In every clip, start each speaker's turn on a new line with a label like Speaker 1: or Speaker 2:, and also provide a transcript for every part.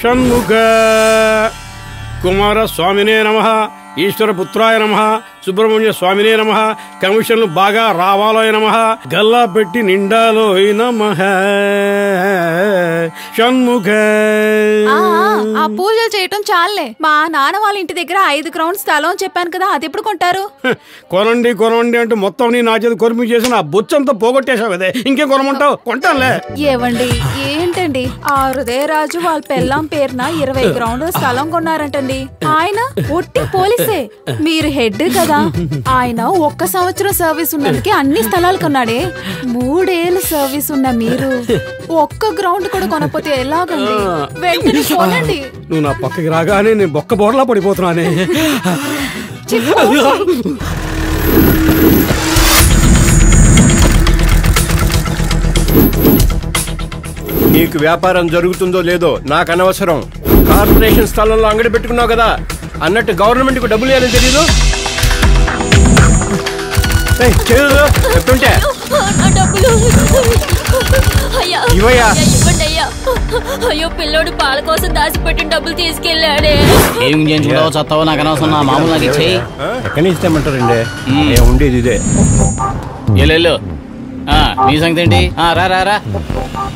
Speaker 1: షణ్ముఖ కుమార స్వామినే నమః, ఈశ్వర పుత్రాయ నమః, సుబ్రహ్మణ్య స్వామినే నమః, కమిషన్లు బాగా రావాలోయ నమః, గల్లా పెట్టి నిండాలోయ నమః. షణ్ముఖ.
Speaker 2: ఆ పూజలు చేయటం చాలే. మా నాన్న వాళ్ళ ఇంటి దగ్గర 5 గ్రౌండ్ స్థలం చెప్పాను కదా, అది ఎప్పుడు కొంటారు?
Speaker 1: కొనండి కొనండి అంటే మొత్తం నీ నా చేతి కొరిమి చేసిన ఆ బొచ్చంతా పోగొట్టేశావు కదే, ఇంకేం కొనమంటావు? కొంటానులే.
Speaker 2: ఏవండి ఏంటండి, ఆ హృదయరాజు వాళ్ళ పెళ్ళాం పేరున 20 గ్రౌండ్ల స్థలం కొన్నారంటండి. ఆయన ఒట్టి పోలీసే, మీరు హెడ్ కదా. ఆయన 1 సంవత్సరం సర్వీస్ ఉన్నందుకే అన్ని స్థలాలు కొన్నాడే. 3 ఏళ్ళు సర్వీస్ ఉన్న మీరు 1 గ్రౌండ్ కూడా కొనకపోతే ఎలాగండి? వెంటనే కొనండి.
Speaker 1: నువ్వు నా పక్కకి రాగానే నేను బొక్క బోర్లా పడిపోతున్నానే.
Speaker 3: నీకు వ్యాపారం జరుగుతుందో లేదో నాకు అనవసరం. కార్పొరేషన్ స్థలంలో అంగడి పెట్టుకున్నావు కదా, అన్నట్టు గవర్నమెంట్ కు డబ్బులు ఇవ్వాలని తెలీదు. చెప్తుంటే ఇవయ్యా.
Speaker 4: అయ్యో పిల్లోడు పాల కోసం దాచిపెట్టిన డబ్బులు తీసుకెళ్ళాడే.
Speaker 5: ఏం చేయించుకుంటావో చస్తావో నాకు అనవసరం, నా మామూలు నాకు ఇచ్చేయి.
Speaker 3: ఎక్కడి నుంచి ఇస్తామంటారండి? ఉండేది ఇదే.
Speaker 5: వెళ్ళు. నీ సంగతి ఏంటి? రా రా రా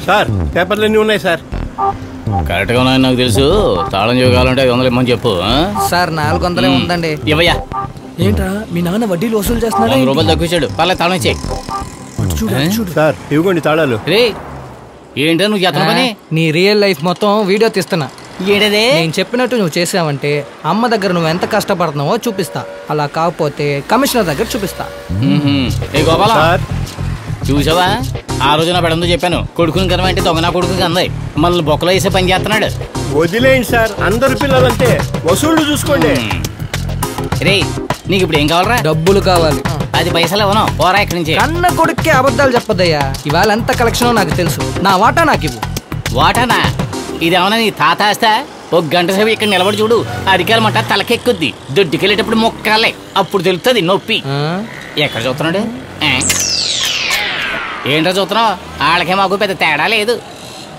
Speaker 3: సార్, పేపర్లు ఎన్ని ఉన్నాయి సార్?
Speaker 5: కరెక్ట్ గా ఉన్నాయని నాకు తెలుసు. తాళం కావాలంటే 500 ఇమ్మని చెప్పు.
Speaker 6: సార్ 400 ఉందండి.
Speaker 5: ఇవ్వయ్యా.
Speaker 6: ఏంట్రా మీ నాన్న వడ్డీలు వసూలు చేస్తున్నాడు?
Speaker 5: 100 రూపాయలు తక్కువ ఇచ్చాడు. పర్లేదు తాళం ఇచ్చేయి.
Speaker 3: సార్ ఇవ్వండి తాళాలు.
Speaker 5: రే ఏంటో నువ్వు చేస్తున్న పని?
Speaker 6: నీ రియల్ లైఫ్ మొత్తం వీడియో తీస్తున్నా.
Speaker 5: ఏంటదే?
Speaker 6: నేను చెప్పినట్టు నువ్వు చేసావంటే అమ్మ దగ్గర నువ్వు ఎంత కష్టపడుతున్నావో చూపిస్తా. అలా కాకపోతే కమిషనర్ దగ్గర చూపిస్తా.
Speaker 5: ఏ గోపాల, చూసావా ఆ రోజు నా పెడంతో చెప్పాను, కొడుకుని కనవ అంటే దొంగ నా కొడుకు అంది. మళ్ళీ బొక్కలో వేసే పని చేస్తున్నాడు.
Speaker 3: వదిలేయండి సార్, అందరు పిల్లలంటే వసూళ్లు చూసుకోండి.
Speaker 5: రే నీకు ఇప్పుడు ఏం కావాలరా?
Speaker 6: డబ్బులు కావాలి.
Speaker 5: 10 పైసలు ఇవ్వను, పోరా ఇక్కడి నుంచి.
Speaker 6: కన్న కొడుక్కి అబద్ధాలు చెప్పదయ్యా. ఇవాళ ఎంత కలెక్షన్ నాకు తెలుసు. నా వాటా నాకు ఇవ్వు.
Speaker 5: వాటానా? ఇదేమన్నా నీ తాత ఆస్తా? 1 గంట సేపు ఇక్కడ నిలబడి చూడు, అరికాలమంట తలకెక్కుద్ది. దొడ్డుకెళ్ళేటప్పుడు మొక్కాలే, అప్పుడు తెలుస్తుంది నొప్పి. ఎక్కడ చూస్తున్నాడు? ఏంటో చూస్తున్నావు? వాళ్ళకే మాకు పెద్ద తేడా లేదు.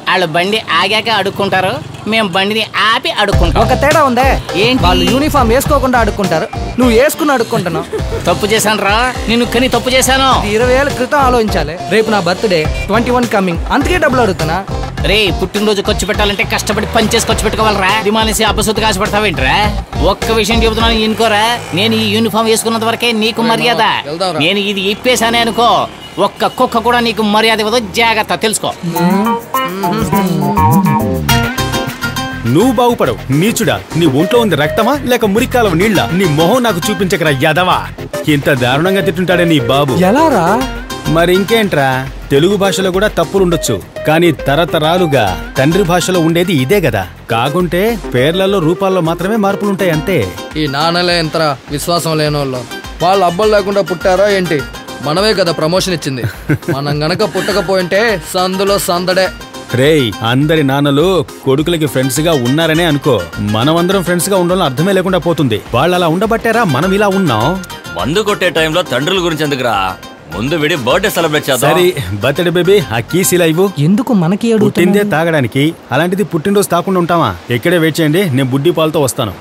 Speaker 5: వాళ్ళు బండి ఆగాక అడుక్కుంటారు, మేము బండిని ఆపి అడుక్కుంటాం.
Speaker 6: ఒక తేడా ఉందే. ఏంటి? వాళ్ళు యూనిఫామ్ వేసుకోకుండా అడుక్కుంటారు, నువ్వు వేసుకుని అడుక్కుంటున్నావు.
Speaker 5: తప్పు చేశాను రా నేను, కానీ తప్పు చేశాను.
Speaker 6: 20 ఏళ్ళ క్రితం ఆలోచించాలి. రేపు నా బర్త్డే 21 కమింగ్, అందుకే డబ్బులు అడుగుతున్నా.
Speaker 5: రే పుట్టినరోజు ఖర్చు పెట్టాలంటే కష్టపడి పని చేసి ఖర్చు పెట్టుకోవాలరా. ఇది మానేసి అపశుద్ధి కాశపెడతావేంట్రా? ఒక్క విషయం చెబుతున్నాను ఇనుకోరా, నేను ఈ యూనిఫామ్ వేసుకున్నంత వరకే నీకు మర్యాద. నేను ఇది ఇప్పేశానే అనుకో, ఒక్క కుక్క కూడా నీకు మర్యాద ఇవ్వదు. జాగ్రత్త, తెలుసుకో.
Speaker 7: నువ్వు బాగుపడవు నీచుడా. నీ ఒంట్లో ఉంది రక్తమా లేక మురికాలం నీళ్ళ? నీ మొహం నాకు చూపించకరా యాదవా. ఇంత దారుణంగా తిట్టుంటాడే నీ బాబు.
Speaker 6: ఎలారా?
Speaker 7: మరి ఇంకేంట్రా, తెలుగు భాషలో కూడా తప్పులుండొచ్చు, కానీ తరతరాలుగా తండ్రి భాషలో ఉండేది ఇదే కదా. కాకుంటే పేర్లలో రూపాల్లో మాత్రమే మార్పులుంటాయి అంతే.
Speaker 8: ఈ నాన్నలే ఎంతరా విశ్వాసం లేనోళ్ళు. వాళ్ళు అబ్బలు లేకుండా పుట్టారా ఏంటి? మనమే కదా ప్రమోషన్ ఇచ్చింది. మనం గనక పుట్టకపోయింటే సందులో సందడే.
Speaker 7: రేయ్, అందరి నాన్నలు కొడుకులకి ఫ్రెండ్స్ గా ఉన్నారనే అనుకో. మనమందరం ఫ్రెండ్స్ గా ఉండడం అర్థమే లేకుండా పోతుంది. వాళ్ళు అలా ఉండబట్టారా మనం ఇలా ఉన్నాం.
Speaker 9: మందు కొట్టే టైంలో తండ్రుల గురించి ఎందుకురా? ముందు విడి బర్త్డే సెలబ్రేట్ చేద్దాం.
Speaker 7: సరే బర్త్డే బేబీ, ఆ కీస్ ఇలా ఇవ్వు.
Speaker 6: ఎందుకు మనకి
Speaker 7: పుట్టిందే తాగడానికి, అలాంటిది పుట్టినరోజు తాకుండా ఉంటామా? ఇక్కడే వెయిట్ చేయండి, నేను బుడ్డి పాలతో వస్తాను.